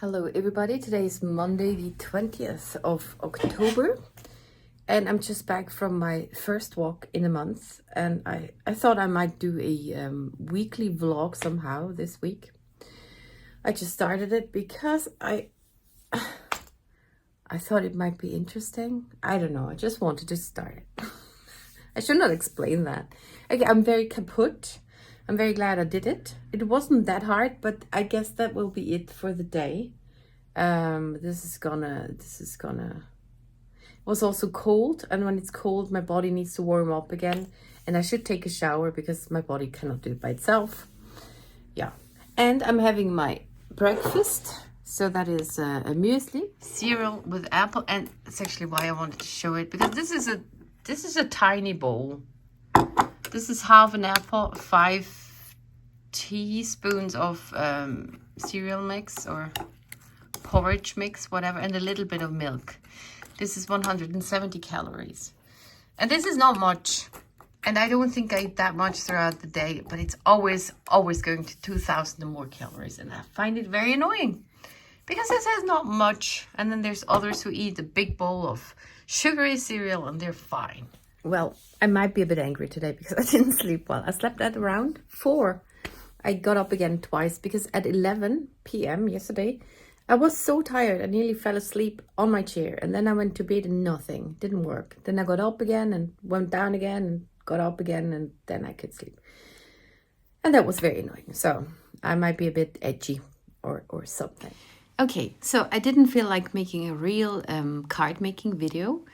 Hello everybody, today is Monday the 20th of October and I'm just back from my first walk in a month, and I thought I might do a weekly vlog somehow this week. I just started it because I thought it might be interesting. I don't know, I just wanted to start it. I should not explain that. Okay, I'm very kaputt. I'm very glad I did it. It wasn't that hard, but I guess that will be it for the day. This is gonna it was also cold, and when it's cold my body needs to warm up again, and I should take a shower because my body cannot do it by itself. Yeah, and I'm having my breakfast, so that is a muesli cereal with apple, and it's actually why I wanted to show it, because this is a tiny bowl. This is half an apple, 5 teaspoons of cereal mix or porridge mix, whatever, and a little bit of milk. This is 170 calories. And this is not much. And I don't think I eat that much throughout the day, but it's always going to 2,000 and more calories. And I find it very annoying because it says not much. And then there's others who eat a big bowl of sugary cereal and they're fine. Well, I might be a bit angry today because I didn't sleep well. I slept at around 4. I got up again twice because at 11 p.m. yesterday, I was so tired, I nearly fell asleep on my chair, and then I went to bed and nothing, didn't work. Then I got up again and went down again and got up again, and then I could sleep. And that was very annoying, so I might be a bit edgy or something. Okay, so I didn't feel like making a real card making video,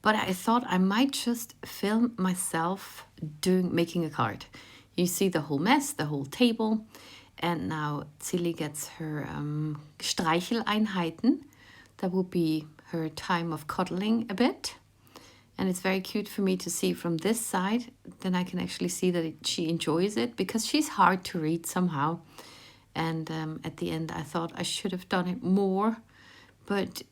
but I thought I might just film myself making a card. You see the whole mess, the whole table. And now Silly gets her Streicheleinheiten. That will be her time of cuddling a bit. And it's very cute for me to see from this side. Then I can actually see that she enjoys it, because she's hard to read somehow. And at the end I thought I should have done it more, but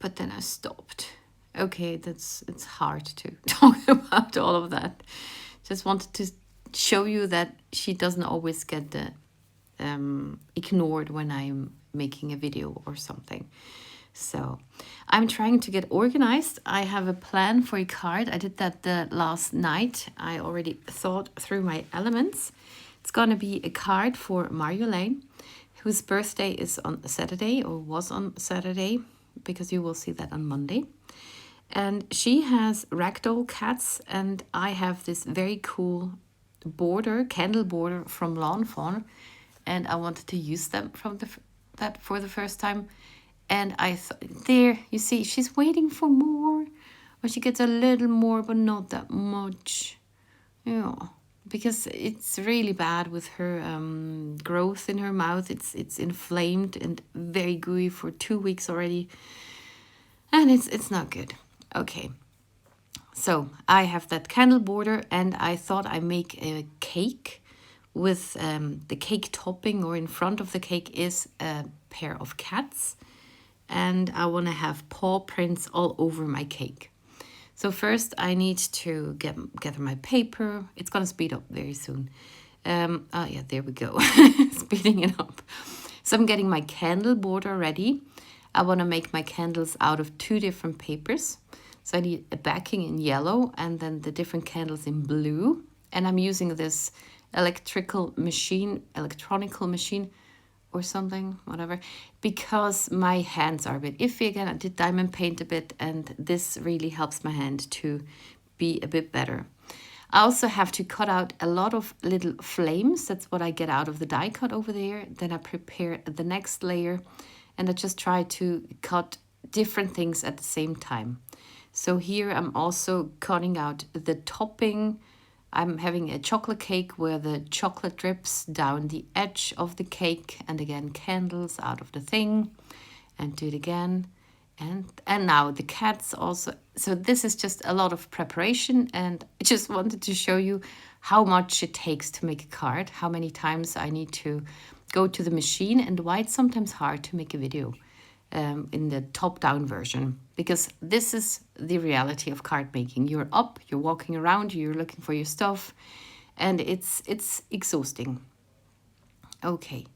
then I stopped. Okay, it's hard to talk about all of that. Just wanted to show you that she doesn't always get ignored when I'm making a video or something. So I'm trying to get organized. I have a plan for a card. I did that last night. I already thought through my elements. It's gonna be a card for Marjolaine, whose birthday is on Saturday, or was on Saturday, because you will see that on Monday. And she has ragdoll cats, and I have this very cool border, candle border from Lawn Fawn, and I wanted to use them for the first time. And I thought, there, you see, she's waiting for more, or she gets a little more, but not that much. Yeah, because it's really bad with her growth in her mouth. It's inflamed and very gooey for 2 weeks already, and it's not good. Okay, so I have that candle border, and I thought I make a cake with the cake topping, or in front of the cake is a pair of cats, and I want to have paw prints all over my cake. So first I need to gather my paper. It's gonna speed up very soon. Oh yeah, there we go. Speeding it up. So I'm getting my candle border ready. I want to make my candles out of 2 different papers. So I need a backing in yellow and then the different candles in blue. And I'm using this electronical machine or something, whatever, because my hands are a bit iffy again. I did diamond paint a bit, and this really helps my hand to be a bit better. I also have to cut out a lot of little flames. That's what I get out of the die cut over there. Then I prepare the next layer, and I just try to cut different things at the same time. So here I'm also cutting out the topping. I'm having a chocolate cake where the chocolate drips down the edge of the cake, and again candles out of the thing, and do it again, and now the cats also. So this is just a lot of preparation, and I just wanted to show you how much it takes to make a card, how many times I need to go to the machine, and why it's sometimes hard to make a video in the top-down version, because this is the reality of card making. You're up, you're walking around, you're looking for your stuff, and it's exhausting. Okay,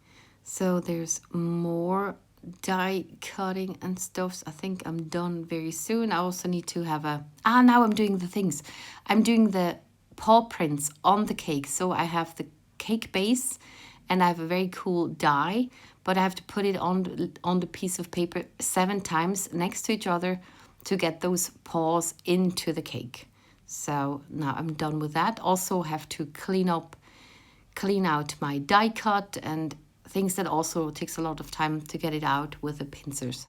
so there's more die cutting and stuff. I think I'm done very soon. I also need to have now I'm doing the things. I'm doing the paw prints on the cake. So I have the cake base and I have a very cool die, but I have to put it on the piece of paper 7 times next to each other to get those paws into the cake. So now I'm done with that. Also have to clean out my die cut and things that also takes a lot of time to get it out with the pincers.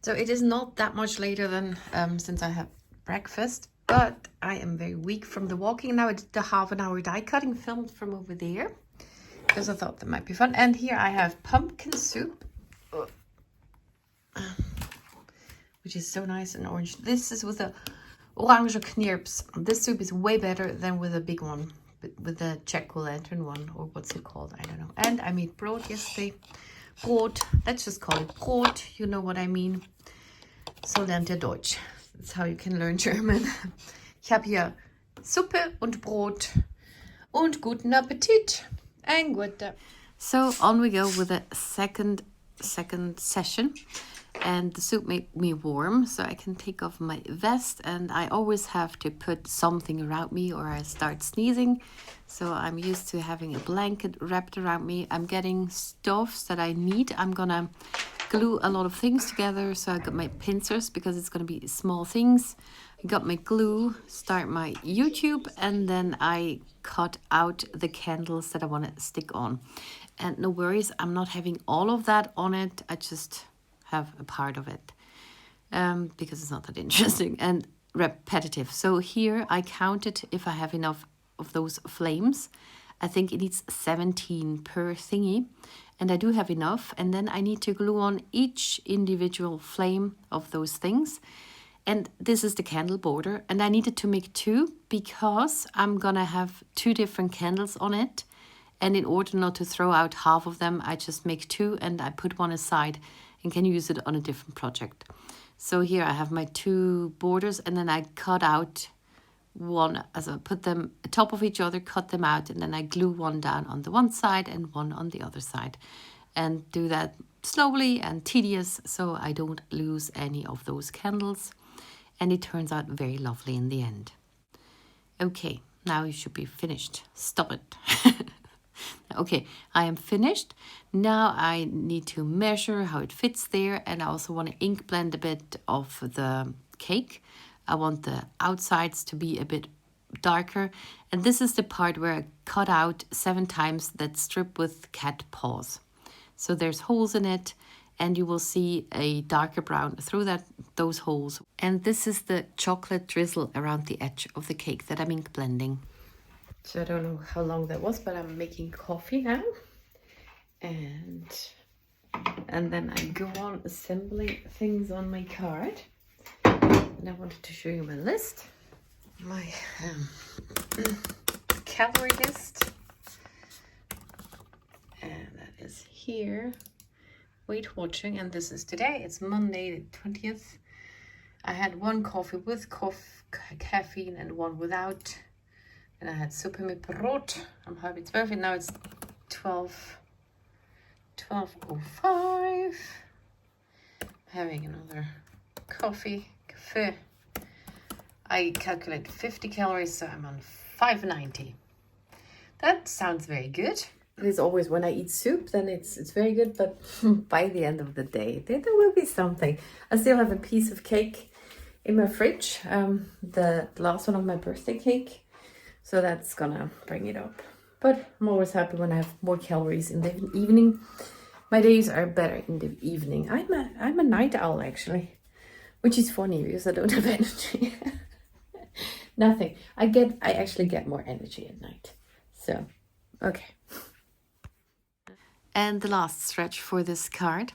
So it is not that much later than since I had breakfast, but I am very weak from the walking. Now I did the half-an-hour die cutting filmed from over there because I thought that might be fun. And here I have pumpkin soup, which is so nice and orange. This is with a orange knirps. This soup is way better than with a big one, with the jack-o'-lantern one, or what's it called? I don't know. And I made broad yesterday. Brot, let's just call it Brot. You know what I mean. So lernt ihr Deutsch. That's how you can learn German. Ich habe hier Suppe und Brot und guten Appetit. And gute. So on we go with a second session. And the soup made me warm, so I can take off my vest, and I always have to put something around me or I start sneezing. So I'm used to having a blanket wrapped around me. I'm getting stuffs that I need. I'm gonna glue a lot of things together. So I got my pincers because it's gonna be small things. I got my glue, start my YouTube, and then I cut out the candles that I want to stick on. And no worries, I'm not having all of that on it. I just have a part of it because it's not that interesting and repetitive. So here I counted if I have enough of those flames. I think it needs 17 per thingy, and I do have enough. And then I need to glue on each individual flame of those things. And this is the candle border, and I needed to make 2 because I'm gonna have 2 different candles on it. And in order not to throw out half of them, I just make 2 and I put one aside and can use it on a different project. So here I have my 2 borders, and then I cut out one, as I put them atop of each other, cut them out, and then I glue one down on the one side and one on the other side. And do that slowly and tedious so I don't lose any of those candles. And it turns out very lovely in the end. Okay, now you should be finished. Stop it. Okay, I am finished. Now I need to measure how it fits there, and I also want to ink blend a bit of the cake. I want the outsides to be a bit darker, and this is the part where I cut out 7 times that strip with cat paws. So there's holes in it, and you will see a darker brown through those holes. And this is the chocolate drizzle around the edge of the cake that I'm ink blending. So I don't know how long that was, but I'm making coffee now. And then I go on assembling things on my card. And I wanted to show you my list. My calorie list. And that is here. Weight watching, and this is today. It's Monday the 20th. I had 1 coffee with caffeine and 1 without. And I had Suppe mit Brot am 11:30, and now it's 12:05. Having another coffee. I calculate 50 calories, so I'm on 590. That sounds very good. It is always when I eat soup, then it's very good, but by the end of the day, there will be something. I still have a piece of cake in my fridge, the last one of my birthday cake. So that's gonna bring it up. But I'm always happy when I have more calories in the evening. My days are better in the evening. I'm a night owl actually, which is funny because I don't have energy. Nothing. I actually get more energy at night. So, okay. And the last stretch for this card.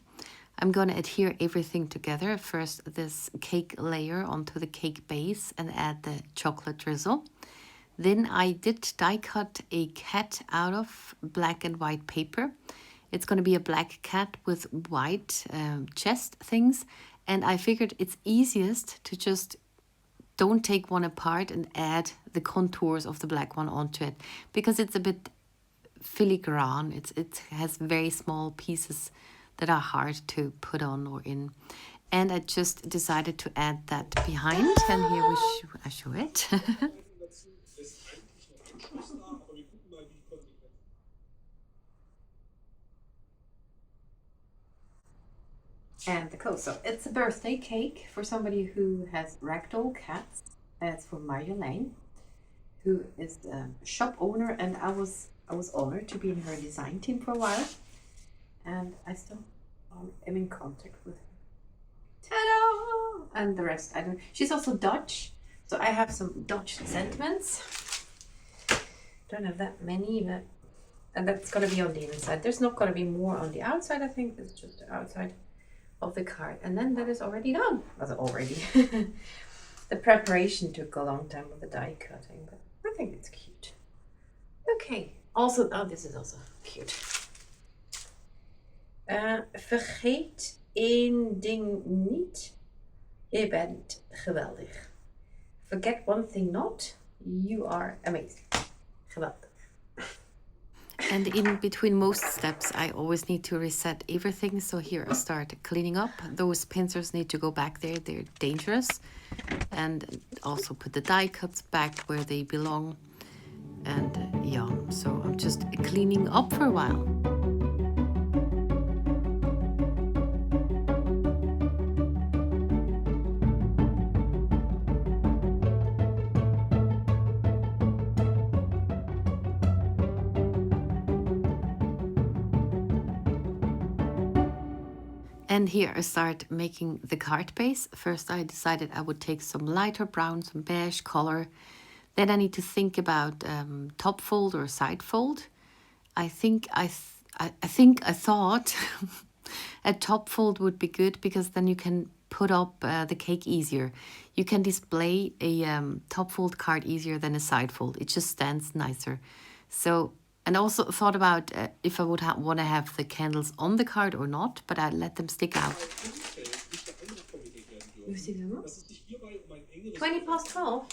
I'm going to adhere everything together. First, this cake layer onto the cake base and add the chocolate drizzle. Then I did die cut a cat out of black and white paper. It's going to be a black cat with white chest things. And I figured it's easiest to just don't take one apart and add the contours of the black one onto it, because it's a bit filigrane. It has very small pieces that are hard to put on or in. And I just decided to add that behind, and here I show it. And the code. So it's a birthday cake for somebody who has ragdoll cats. It's for Marjolaine, who is the shop owner, and I was honored to be in her design team for a while, and I still am in contact with her. Ta-da! And the rest, I don't. She's also Dutch, so I have some Dutch sentiments. Don't have that many, but and that's gonna be on the inside. There's not gonna be more on the outside. I think it's just the outside of the card, and then that is already done. Was already. The preparation took a long time with the die cutting, but I think it's cute. Okay. Also, oh, this is also cute. Vergeet één ding niet. Je bent geweldig. Forget one thing not. You are amazing. Geweldig. And in between most steps, I always need to reset everything. So here I start cleaning up. Those pincers need to go back there. They're dangerous. And also put the die cuts back where they belong. And yeah, so I'm just cleaning up for a while. And here I start making the card base. First I decided I would take some lighter brown, some beige color. Then I need to think about top fold or side fold. I thought a top fold would be good because then you can put up the cake easier. You can display a top fold card easier than a side fold. It just stands nicer. So, and also thought about if I would want to have the candles on the card or not, but I let them stick out. 20 past 12.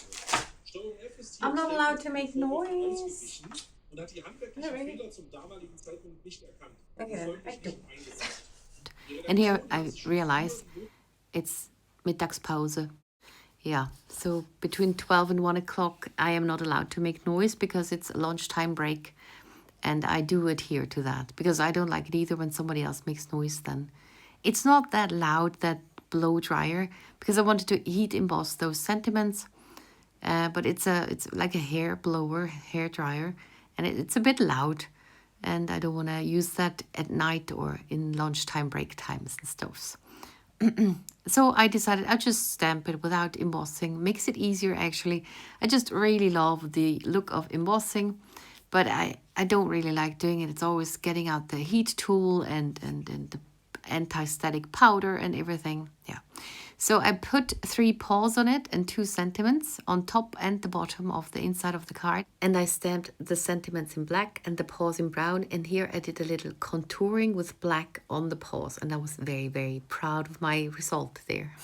I'm not allowed to make noise. Not really. Okay, then I do. And here I realize it's Mittagspause. Yeah, so between 12 and 1 o'clock, I am not allowed to make noise because it's a lunchtime break. And I do adhere to that because I don't like it either when somebody else makes noise then. It's not that loud, that blow dryer, because I wanted to heat emboss those sentiments. But it's like a hair blower, hair dryer, and it's a bit loud. And I don't want to use that at night or in lunchtime break times and stuff. So I decided I'll just stamp it without embossing. Makes it easier actually. I just really love the look of embossing. But I don't really like doing it. It's always getting out the heat tool and the anti-static powder and everything. Yeah. So I put 3 paws on it and 2 sentiments on top and the bottom of the inside of the card. And I stamped the sentiments in black and the paws in brown. And here I did a little contouring with black on the paws. And I was very, very proud of my result there.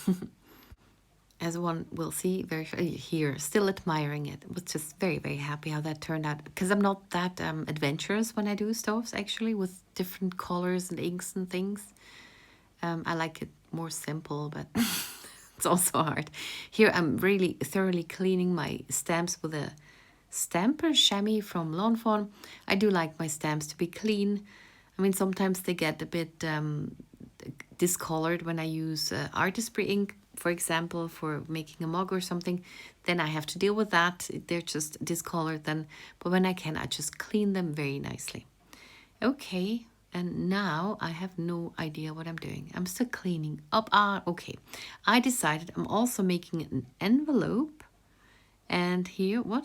As one will see very here, still admiring it. Was just very, very happy how that turned out. Because I'm not that adventurous when I do stoves, actually, with different colors and inks and things. I like it more simple, but it's also hard. Here I'm really thoroughly cleaning my stamps with a stamper chamois from Lawn Fawn. I do like my stamps to be clean. I mean, sometimes they get a bit discolored when I use artistry ink, for example, for making a mug or something. Then I have to deal with that. They're just discolored then. But when I can, I just clean them very nicely. Okay, and now I have no idea what I'm doing. I'm still cleaning up. Okay. I decided I'm also making an envelope. And here, what?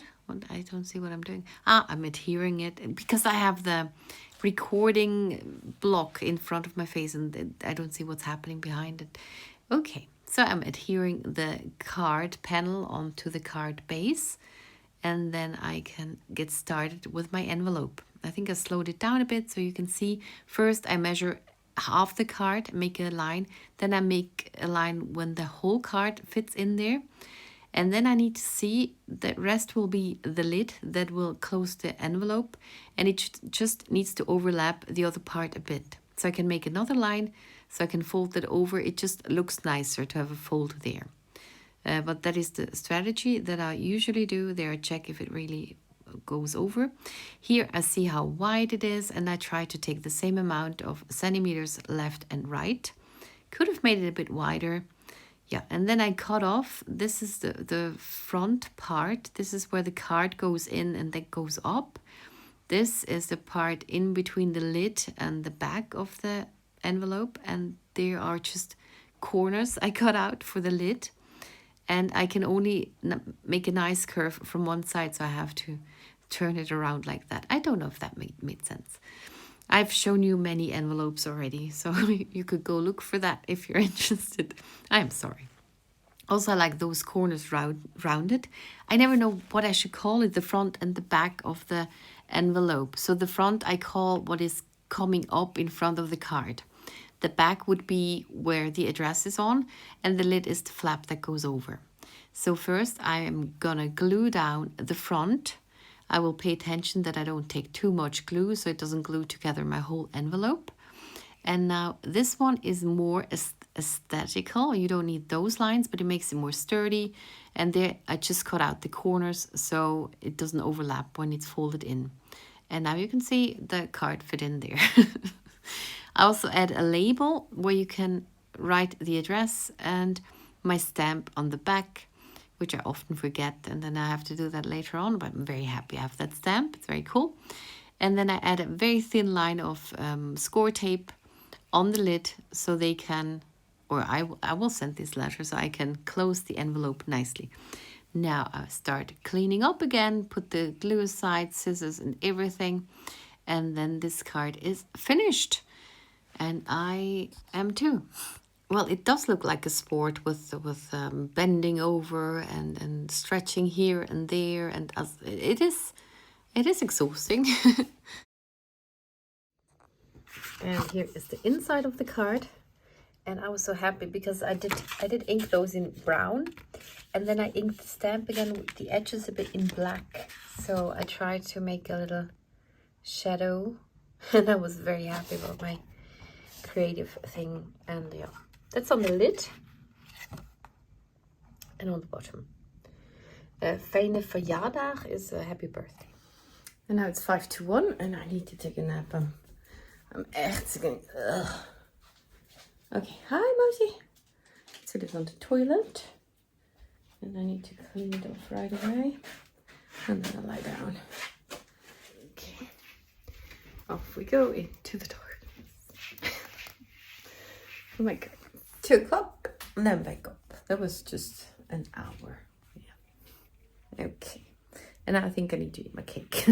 I don't see what I'm doing. I'm adhering it because I have the recording block in front of my face and I don't see what's happening behind it. Okay, so I'm adhering the card panel onto the card base, and then I can get started with my envelope. I think I slowed it down a bit so you can see. First I measure half the card, make a line, then I make a line when the whole card fits in there. And then I need to see the rest will be the lid that will close the envelope, and it just needs to overlap the other part a bit. so I can make another line, so I can fold it over. It just looks nicer to have a fold there. But that is the strategy that I usually do. There I check if it really goes over. Here I see how wide it is, and I try to take the same amount of centimeters left and right. Could have made it a bit wider. Yeah, and then I cut off. This is the front part. This is where the card goes in and that goes up. This is the part in between the lid and the back of the envelope, and there are just corners I cut out for the lid. And I can only make a nice curve from one side, so I have to turn it around like that. I don't know if that made sense. I've shown you many envelopes already, so you could go look for that if you're interested. I'm sorry. Also, I like those corners rounded. I never know what I should call it, the front and the back of the envelope. So the front I call what is coming up in front of the card. The back would be where the address is on, and the lid is the flap that goes over. So first I am gonna glue down the front. I will pay attention that I don't take too much glue so it doesn't glue together my whole envelope. And now this one is more aesthetical. You don't need those lines, but it makes it more sturdy. And there I just cut out the corners so it doesn't overlap when it's folded in. And now you can see the card fit in there. I also add a label where you can write the address and my stamp on the back, which I often forget, and then I have to do that later on, but I'm very happy I have that stamp. It's very cool. And then I add a very thin line of score tape on the lid so they can, or I will send this letter so I can close the envelope nicely. Now I start cleaning up again, put the glue aside, scissors and everything, and then this card is finished. And I am too. Well, it does look like a sport with bending over and stretching here and there, and it is exhausting. And here is the inside of the card, and I was so happy because I did ink those in brown, and then I inked the stamp again with the edges a bit in black. So I tried to make a little shadow, and I was very happy about my creative thing. And yeah, that's on the lid and on the bottom. Fijne verjaardag is a happy birthday. And now it's 5 to 1 and I need to take a nap. I'm echt going. Okay, hi Mousy. So this on the toilet, and I need to clean it off right away, and then I'll lie down. Okay, off we go into the dark. Oh my god, 2 o'clock, and then wake up. That was just an hour. Yeah. Okay, and I think I need to eat my cake.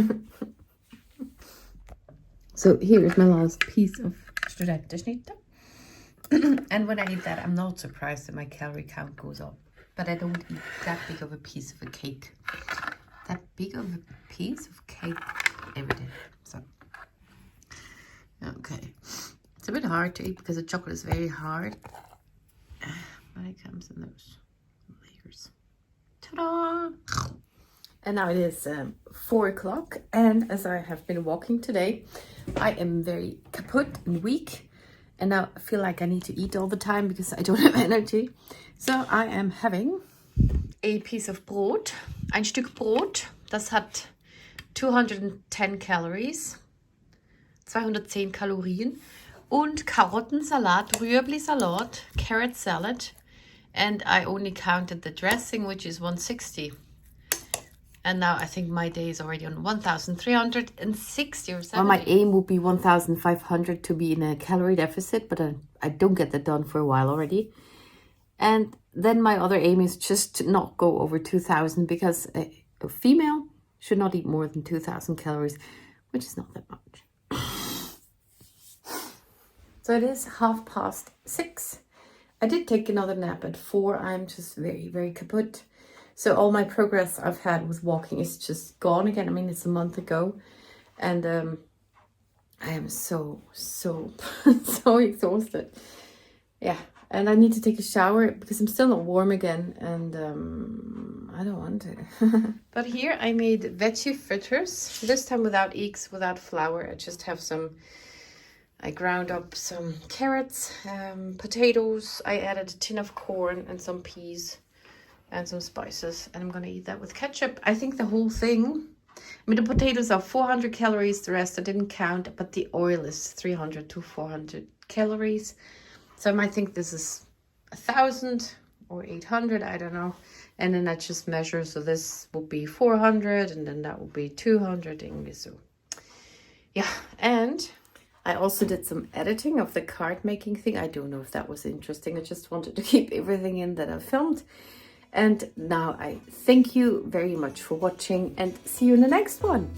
So here is my last piece of studentenschnitte. And when I eat that, I'm not surprised that my calorie count goes up. But I don't eat that big of a piece of a cake. That big of a piece of cake every day. So, okay. It's a bit hard to eat because the chocolate is very hard. But it comes in those layers. Ta-da! And now it is 4 o'clock. And as I have been walking today, I am very kaputt and weak. And now I feel like I need to eat all the time because I don't have energy. So I am having a piece of Brot. Ein Stück Brot. Das hat 210 calories. 210 Kalorien. Und Karottensalat, Rüebli-Salat, carrot salad. And I only counted the dressing, which is 160. And now I think my day is already on 1,360 or 70. Well, my aim would be 1,500 to be in a calorie deficit, but I don't get that done for a while already. And then my other aim is just to not go over 2,000 because a female should not eat more than 2,000 calories, which is not that much. So it is 6:30. I did take another nap at 4. I'm just very, very kaputt. So all my progress I've had with walking is just gone again. I mean, it's a month ago. And I am so exhausted. Yeah. And I need to take a shower because I'm still not warm again. And I don't want to. But here I made veggie fritters. This time without eggs, without flour. I just have some I ground up some carrots, potatoes. I added a tin of corn and some peas and some spices. And I'm going to eat that with ketchup. I think the whole thing, I mean, the potatoes are 400 calories. The rest I didn't count, but the oil is 300 to 400 calories. So I might think this is 1,000 or 800, I don't know. And then I just measure. So this will be 400 and then that will be 200. So yeah, and I also did some editing of the card making thing. I don't know if that was interesting. I just wanted to keep everything in that I filmed. And now I thank you very much for watching and see you in the next one.